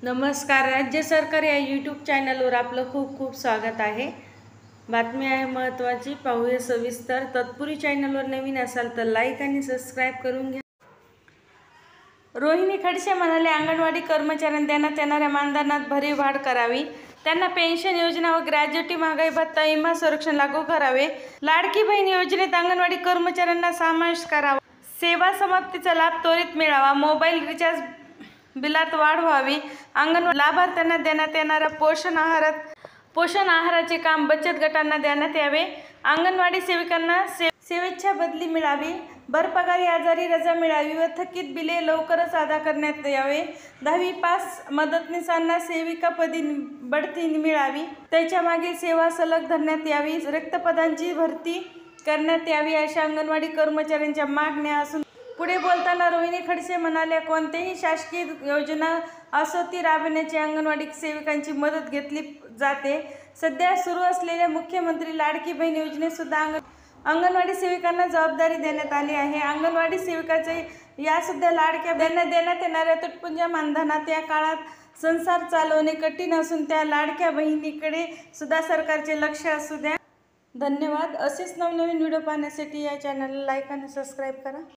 नमस्कार. राज्य सरकार या यूट्यूब चॅनलवर आपलं खूप खूप स्वागत आहे. बातमी आहे महत्त्वाची, पाहूया सविस्तर. तत्पूर्वी चॅनलवर नवीन असाल तर लाईक आणि सबस्क्राईब करून घ्या. रोहिणी खडसे म्हणाले, अंगणवाडी कर्मचाऱ्यांना देण्यात येणाऱ्या मानधनात भरीव वाढ करावी. त्यांना पेन्शन योजना व ग्रॅज्युटी महागाई भत्ता विमा संरक्षण लागू करावे. लाडकी बहीण योजनेत अंगणवाडी कर्मचाऱ्यांना समावेश करावा. सेवा समाप्तीचा लाभ त्वरित मिळावा. मोबाईल रिचार्ज बिलात वाढ व्हावी. अंगणवाडी लाभार्थ्यांना देण्यात येणाऱ्या पोषण आहाराचे काम बचत गटांना देण्यात यावे. अंगणवाडी सेविकांना सेवेच्छा बदली मिळावी. भरपगारी आजारी रजा मिळावी व थकीत बिले लवकरच अदा करण्यात यावे. 10वी पास मदतनीसांना सेविकापदी बढती मिळावी. त्याच्या मागील सेवा सलग धरण्यात यावी. रिक्त पदांची भरती करण्यात यावी अशा अंगणवाडी कर्मचाऱ्यांच्या मागण्या असून पुढे बोलताना रोहिणी खडसे म्हणाल्या, कोणत्याही शासकीय योजना असो ती राबविण्याची अंगणवाडी सेविकांची मदत घेतली जाते. सध्या सुरू असलेल्या मुख्यमंत्री लाडकी बहीण योजनेत सुद्धा अंगणवाडी सेविकांना जबाबदारी देण्यात आली आहे. अंगणवाडी सेविकाचे या सध्या लाडक्या देण्यात येणाऱ्या तुटपुंज्या मानधनात या काळात संसार चालवणे कठीण असून त्या लाडक्या बहिणीकडे सुद्धा सरकारचे लक्ष असू द्या. धन्यवाद. असेच नवनवीन व्हिडिओ पाहण्यासाठी या चॅनलला लाईक आणि सबस्क्राईब करा.